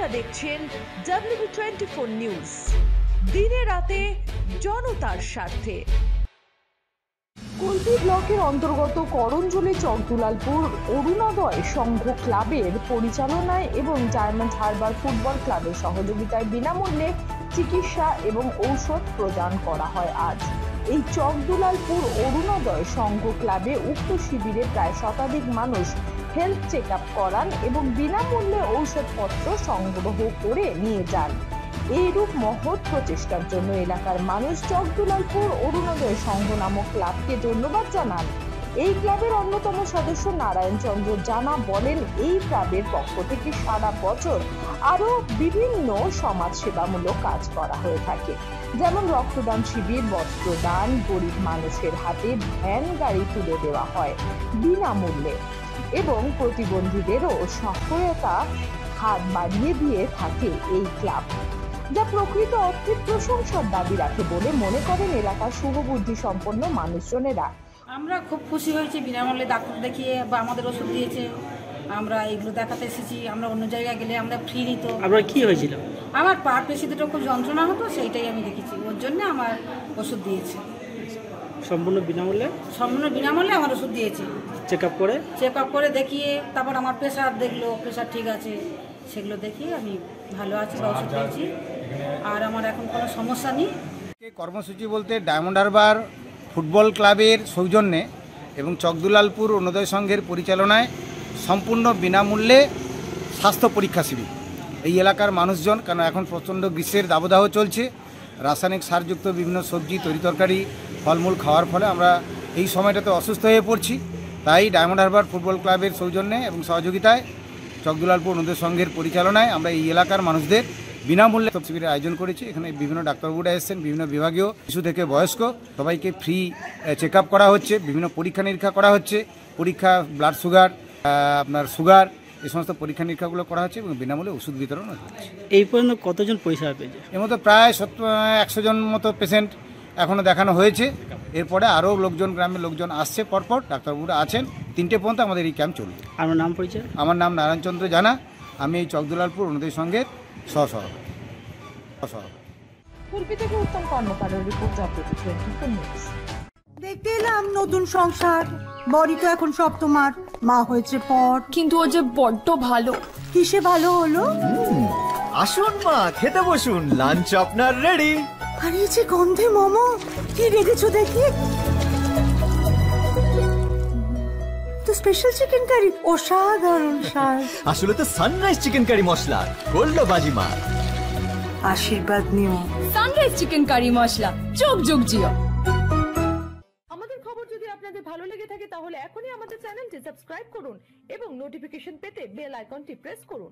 আপনারা দেখছেন WB24 news, দিনে রাতে জনতার স্বার্থে। কুলপি ব্লকের অন্তর্গত করঞ্জলি চকদুলালপুর অরুণোদয় সংঘ ক্লাবের পরিচালনায় এবং ডায়মন্ড হারবার ফুটবল ক্লাবের সহযোগিতায় বিনামূল্যে চিকিৎসা এবং ঔষধ প্রদান করা হয়। আজ এই চকদুলালপুর অরুণোদয় সংঘ ক্লাবে উক্ত শিবিরে প্রায় শতাধিক মানুষ হেলথ চেক আপ করান এবং বিনামূল্যে ঔষধপত্র সংগ্রহ করে নিয়ে যান। এইরূপ মহৎ প্রচেষ্টার জন্য এলাকার মানুষ চকদুলালপুর অরুণোদয় সংঘ নামক ক্লাবকে ধন্যবাদ জানান। এই ক্লাবের অন্যতম সদস্য নারায়ণ চন্দ্র জানা বলেন, এই ক্লাবের পক্ষ থেকে সারা বছর আরো বিভিন্ন সমাজ সেবামূলক কাজ করা হয়ে থাকে, যেমন রক্তদান শিবির, বস্ত্রদান, গরিব মানুষের হাতে ভ্যান গাড়ি তুলে দেওয়া হয় বিনামূল্যে এবং প্রতিবন্ধীদেরও সহায়তা হাত বাড়িয়ে দিয়ে থাকে এই ক্লাব, যা প্রকৃত অর্থে প্রশংসার দাবি রাখে বলে মনে করেন এলাকার শুভবুদ্ধি সম্পন্ন মানুষজনেরা। আমরা খুব খুশি হয়েছি, বিনামূল্যে ডাক্তার দেখিয়ে বা আমাদের ওষুধ দিয়েছে। আমরা এগুলো দেখাতে এসেছি। আমরা অন্য জায়গায় গেলে আমরা ফ্রি নিত। আপনার কি হয়েছিল? আমার পা পেশি দুটো খুব যন্ত্রণা হতো, সেইটাই আমি দেখেছি, ওর জন্য আমার ওষুধ দিয়েছে। সম্পূর্ণ বিনামূল্যে? সম্পূর্ণ বিনামূল্যে আমার ওষুধ দিয়েছে। চেক আপ করে দেখিয়ে তারপর আমার প্রেশার দেখলো, প্রেশার ঠিক আছে, সেগুলো দেখিয়ে আমি ভালো আছি বা ওষুধ দিয়েছি। আর আমার এখন কোনো সমস্যা নেই। কর্মসূচি বলতে ডায়মন্ড হারবার ফুটবল ক্লাবের সৌজন্যে এবং চকদুলালপুর অরুণোদয় সংঘের পরিচালনায় সম্পূর্ণ বিনামূল্যে স্বাস্থ্য পরীক্ষা শিবির। এই এলাকার মানুষজন, কারণ এখন প্রচণ্ড গ্রীষ্মের দাবদাহ চলছে, রাসায়নিক সারযুক্ত বিভিন্ন সবজি, তরিতরকারি, ফলমূল খাওয়ার ফলে আমরা এই সময়টাতে অসুস্থ হয়ে পড়ছি। তাই ডায়মন্ড হারবার ফুটবল ক্লাবের সৌজন্যে এবং সহযোগিতায় চকদুলালপুর অরুণোদয় সংঘের পরিচালনায় আমরা এই এলাকার মানুষদের বিনামূল্যে শিবিরের আয়োজন করেছি। এখানে বিভিন্ন ডাক্তারবাবুরা এসেছেন, বিভিন্ন বিভাগীয়, শিশু থেকে বয়স্ক সবাইকে ফ্রি চেক আপ করা হচ্ছে, বিভিন্ন পরীক্ষা নিরীক্ষা করা হচ্ছে, পরীক্ষা ব্লাড সুগার, আপনার সুগার, এই সমস্ত পরীক্ষা নিরীক্ষাগুলো করা হচ্ছে এবং বিনামূল্যে ওষুধ বিতরণ হচ্ছে। এই পর্যন্ত কতজন পরিষেবা পেয়েছে? এর মধ্যে প্রায় 100 জন মতো পেশেন্ট এখনও দেখানো হয়েছে। এরপরে আরও লোকজন, গ্রামের লোকজন আসছে, পরপর ডাক্তারবাবুরা আছেন। 3টে পর্যন্ত আমাদের এই ক্যাম্প চলবে। আমার নাম পরিচয়? আমার নাম নারায়ণ চন্দ্র জানা। আমি এই চকদুলালপুর অরুণোদয় সংঘের সহসভাপতি। কুলপি থেকে উত্তম কর্মকারের রিপোর্ট, WB24 নিউজ। দেখতে এলাম নতুন সংসার, বড়ি তো এখন সব তোমার, মা হয়েছে পর। কিন্তু ও যে বড্ড ভালো। কিসে ভালো হলো? আসুন মা, খেতে বসুন, লাঞ্চ আপনার রেডি। আর এই যে গন্ধে মোমো, কি রেখেছো দেখি? তো স্পেশাল চিকেন কারি, অসাধারণ স্বাদ। আসলে তো সানরাইজ চিকেন কারি মশলা, গোল্ড বাজিমা। আশীর্বাদ নিও। সানরাইজ চিকেন কারি মশলা, যোগ যোগ জিও। আমাদের খবর যদি আপনাদের ভালো লেগে থাকে তাহলে এখনই আমাদের চ্যানেলটি সাবস্ক্রাইব করুন এবং নোটিফিকেশন পেতে বেল আইকনটি প্রেস করুন।